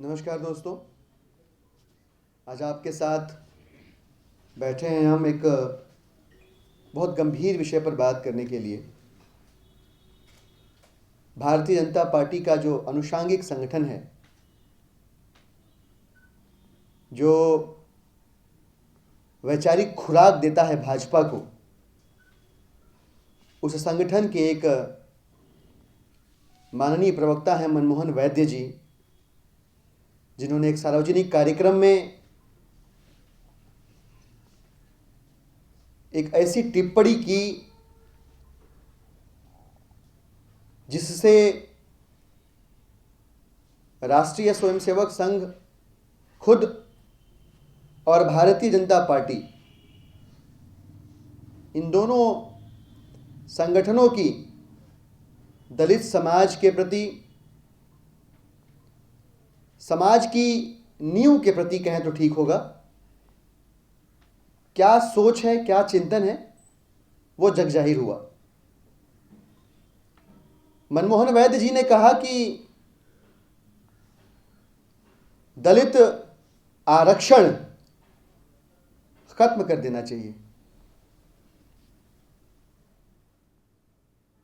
नमस्कार दोस्तों। आज आपके साथ बैठे हैं हम एक बहुत गंभीर विषय पर बात करने के लिए। भारतीय जनता पार्टी का जो अनुषांगिक संगठन है, जो वैचारिक खुराक देता है भाजपा को, उस संगठन के एक माननीय प्रवक्ता हैं मनमोहन वैद्य जी, जिन्होंने एक सार्वजनिक कार्यक्रम में एक ऐसी टिप्पणी की जिससे राष्ट्रीय स्वयंसेवक संघ खुद और भारतीय जनता पार्टी, इन दोनों संगठनों की दलित समाज के प्रति, समाज की नींव के प्रति कहें तो ठीक होगा, क्या सोच है, क्या चिंतन है, वो जगजाहिर हुआ। मनमोहन वैद्य जी ने कहा कि दलित आरक्षण खत्म कर देना चाहिए।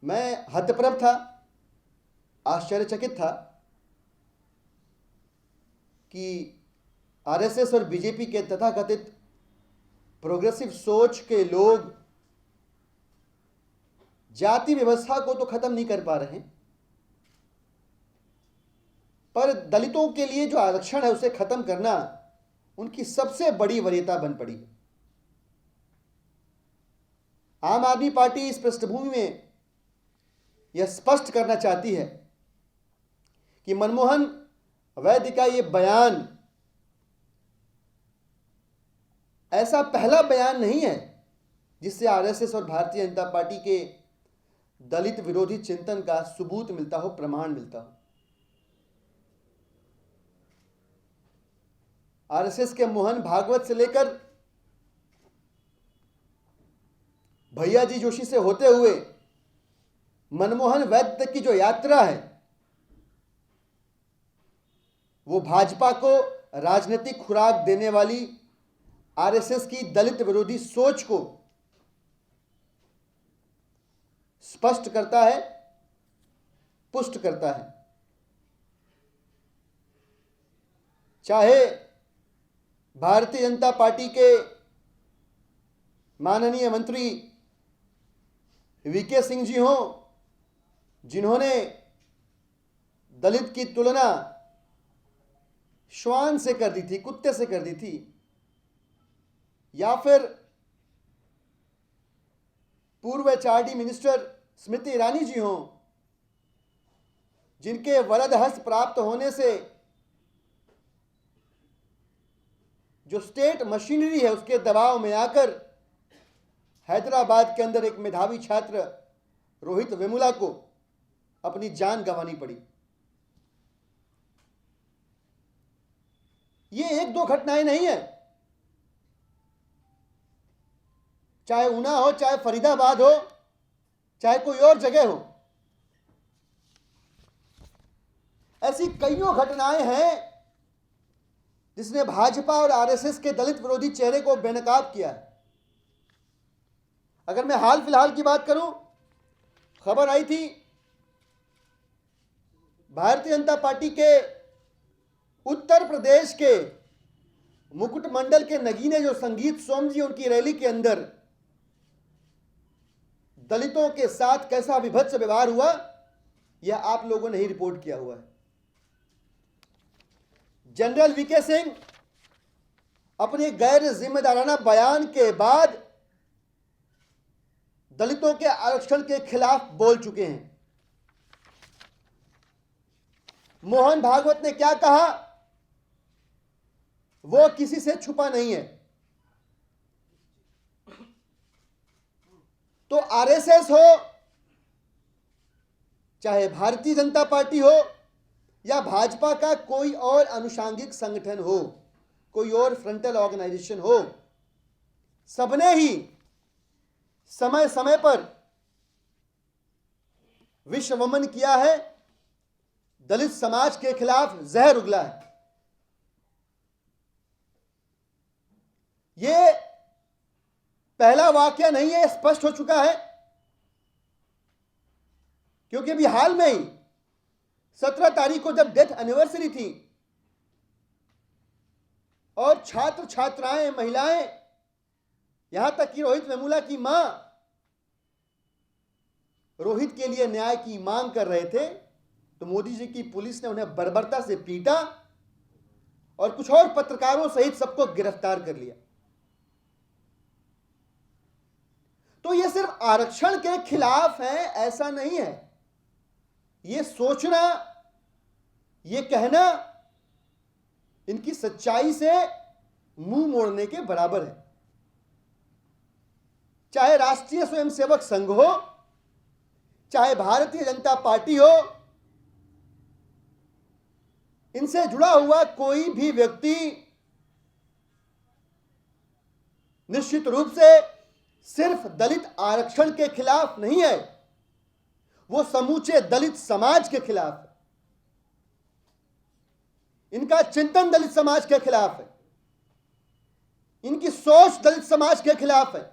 मैं हतप्रभ था, आश्चर्यचकित था कि आरएसएस और बीजेपी के तथाकथित प्रोग्रेसिव सोच के लोग जाति व्यवस्था को तो खत्म नहीं कर पा रहे, पर दलितों के लिए जो आरक्षण है उसे खत्म करना उनकी सबसे बड़ी वरीयता बन पड़ी है। आम आदमी पार्टी इस पृष्ठभूमि में यह स्पष्ट करना चाहती है कि मनमोहन वैद्य का यह बयान ऐसा पहला बयान नहीं है जिससे आरएसएस और भारतीय जनता पार्टी के दलित विरोधी चिंतन का सबूत मिलता हो, प्रमाण मिलता हो। आरएसएस के मोहन भागवत से लेकर भैया जी जोशी से होते हुए मनमोहन वैद्य तक की जो यात्रा है, वो भाजपा को राजनीतिक खुराक देने वाली आरएसएस की दलित विरोधी सोच को स्पष्ट करता है, पुष्ट करता है। चाहे भारतीय जनता पार्टी के माननीय मंत्री वीके सिंह जी हों, जिन्होंने दलित की तुलना श्वान से कर दी थी, कुत्ते से कर दी थी, या फिर पूर्व एचआरडी मिनिस्टर स्मृति ईरानी जी हों, जिनके वरद हस्त प्राप्त होने से जो स्टेट मशीनरी है उसके दबाव में आकर हैदराबाद के अंदर एक मेधावी छात्र रोहित वेमुला को अपनी जान गंवानी पड़ी। ये एक दो घटनाएं नहीं है, चाहे ऊना हो, चाहे फरीदाबाद हो, चाहे कोई और जगह हो, ऐसी कईयों घटनाएं हैं जिसने भाजपा और आरएसएस के दलित विरोधी चेहरे को बेनकाब किया है। अगर मैं हाल फिलहाल की बात करूं, खबर आई थी भारतीय जनता पार्टी के उत्तर प्रदेश के मुकुट मंडल के नगीने जो संगीत सोम जी, उनकी रैली के अंदर दलितों के साथ कैसा विभत्स व्यवहार हुआ, यह आप लोगों ने ही रिपोर्ट किया हुआ है। जनरल वीके सिंह अपने गैर जिम्मेदाराना बयान के बाद दलितों के आरक्षण के खिलाफ बोल चुके हैं। मोहन भागवत ने क्या कहा, वो किसी से छुपा नहीं है। तो आरएसएस हो, चाहे भारतीय जनता पार्टी हो, या भाजपा का कोई और अनुषांगिक संगठन हो, कोई और फ्रंटल ऑर्गेनाइजेशन हो, सबने ही समय समय पर विश्व वमन किया है, दलित समाज के खिलाफ जहर उगला है। ये पहला वाकया नहीं है, स्पष्ट हो चुका है, क्योंकि अभी हाल में ही 17 तारीख को जब डेथ एनिवर्सरी थी और छात्र छात्राएं, महिलाएं, यहां तक कि रोहित वेमुला की मां रोहित के लिए न्याय की मांग कर रहे थे, तो मोदी जी की पुलिस ने उन्हें बर्बरता से पीटा और कुछ और पत्रकारों सहित सबको गिरफ्तार कर लिया। तो यह सिर्फ आरक्षण के खिलाफ है ऐसा नहीं है। यह सोचना, यह कहना इनकी सच्चाई से मुंह मोड़ने के बराबर है। चाहे राष्ट्रीय स्वयंसेवक संघ हो, चाहे भारतीय जनता पार्टी हो, इनसे जुड़ा हुआ कोई भी व्यक्ति निश्चित रूप से सिर्फ दलित आरक्षण के खिलाफ नहीं है, वो समूचे दलित समाज के खिलाफ है। इनका चिंतन दलित समाज के खिलाफ है, इनकी सोच दलित समाज के खिलाफ है,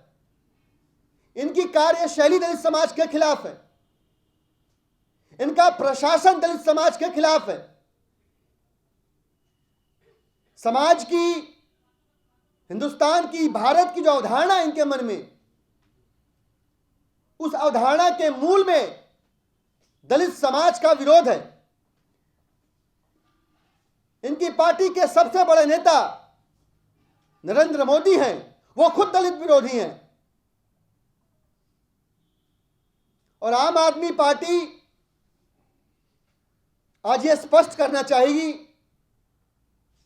इनकी कार्यशैली दलित समाज के खिलाफ है, इनका प्रशासन दलित समाज के खिलाफ है। समाज की, हिंदुस्तान की, भारत की जो अवधारणा इनके मन में, उस अवधारणा के मूल में दलित समाज का विरोध है। इनकी पार्टी के सबसे बड़े नेता नरेंद्र मोदी हैं, वो खुद दलित विरोधी हैं। और आम आदमी पार्टी आज ये स्पष्ट करना चाहेगी,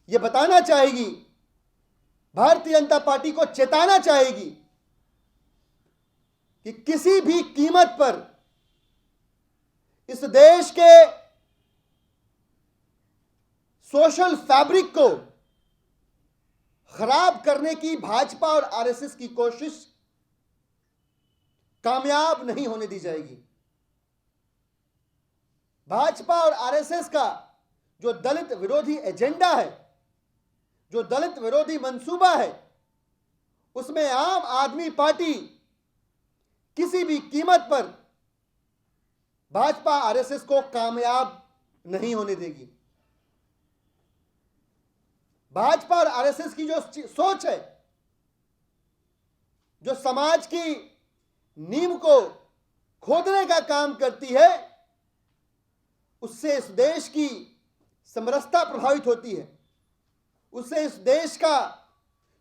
ये बताना चाहेगी, भारतीय जनता पार्टी को चेताना चाहेगी कि किसी भी कीमत पर इस देश के सोशल फैब्रिक को खराब करने की भाजपा और आरएसएस की कोशिश कामयाब नहीं होने दी जाएगी। भाजपा और आरएसएस का जो दलित विरोधी एजेंडा है, जो दलित विरोधी मंसूबा है, उसमें आम आदमी पार्टी किसी भी कीमत पर भाजपा आरएसएस को कामयाब नहीं होने देगी। भाजपा और आरएसएस की जो सोच है, जो समाज की नींव को खोदने का काम करती है, उससे इस देश की समरसता प्रभावित होती है, उससे इस देश का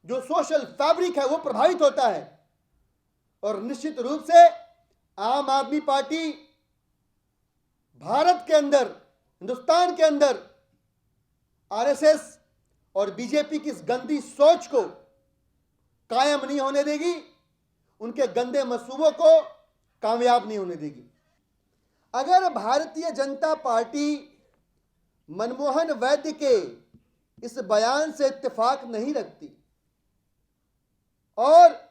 जो सोशल फैब्रिक है वो प्रभावित होता है। और निश्चित रूप से आम आदमी पार्टी भारत के अंदर, हिंदुस्तान के अंदर आरएसएस और बीजेपी की इस गंदी सोच को कायम नहीं होने देगी, उनके गंदे मंसूबों को कामयाब नहीं होने देगी। अगर भारतीय जनता पार्टी मनमोहन वैद्य के इस बयान से इत्तेफाक नहीं रखती, और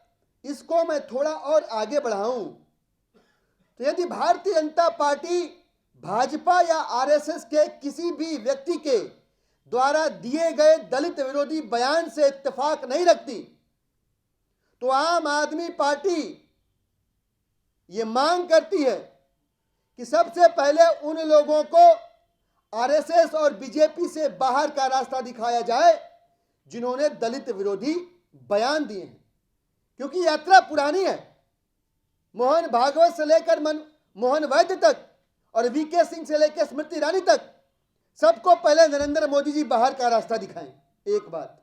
इसको मैं थोड़ा और आगे बढ़ाऊं, तो यदि भारतीय जनता पार्टी भाजपा या आरएसएस के किसी भी व्यक्ति के द्वारा दिए गए दलित विरोधी बयान से इत्तेफाक नहीं रखती, तो आम आदमी पार्टी ये मांग करती है कि सबसे पहले उन लोगों को आरएसएस और बीजेपी से बाहर का रास्ता दिखाया जाए जिन्होंने दलित विरोधी बयान दिए हैं। क्योंकि यात्रा पुरानी है, मोहन भागवत से लेकर मोहन वैद्य तक और वीके सिंह से लेकर स्मृति ईरानी तक, सबको पहले नरेंद्र मोदी जी बाहर का रास्ता दिखाएं। एक बात।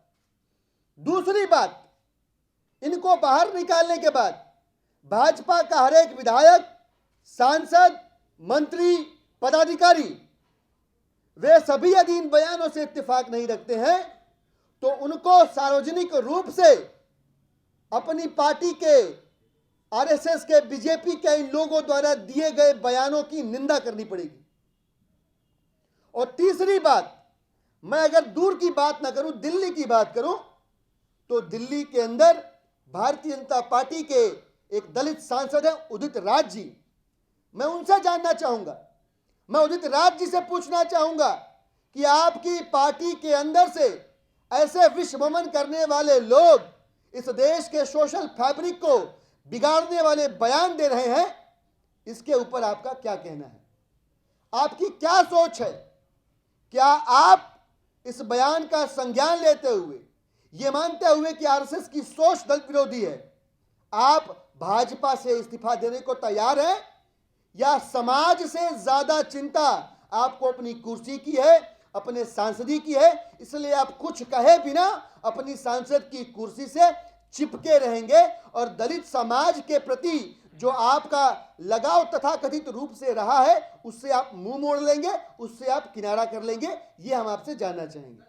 दूसरी बात, इनको बाहर निकालने के बाद भाजपा का हर एक विधायक, सांसद, मंत्री, पदाधिकारी, वे सभी यदि इन बयानों से इत्तेफाक नहीं रखते हैं तो उनको सार्वजनिक रूप से अपनी पार्टी के, आरएसएस के, बीजेपी के इन लोगों द्वारा दिए गए बयानों की निंदा करनी पड़ेगी। और तीसरी बात, मैं अगर दूर की बात ना करूं, दिल्ली की बात करूं, तो दिल्ली के अंदर भारतीय जनता पार्टी के एक दलित सांसद हैं उदित राज जी। मैं उनसे जानना चाहूंगा, मैं उदित राज जी से पूछना चाहूंगा कि आपकी पार्टी के अंदर से ऐसे विश्वमन करने वाले लोग इस देश के सोशल फैब्रिक को बिगाड़ने वाले बयान दे रहे हैं, इसके ऊपर आपका क्या कहना है? आपकी क्या सोच है? क्या आप इस बयान का संज्ञान लेते हुए, यह मानते हुए कि आरएसएस की सोच दलित विरोधी है, आप भाजपा से इस्तीफा देने को तैयार हैं, या समाज से ज्यादा चिंता आपको अपनी कुर्सी की है, अपने सांसदी की है, इसलिए आप कुछ कहे बिना अपनी सांसद की कुर्सी से चिपके रहेंगे और दलित समाज के प्रति जो आपका लगाव तथाकथित रूप से रहा है उससे आप मुंह मोड़ लेंगे, उससे आप किनारा कर लेंगे? ये हम आपसे जानना चाहेंगे।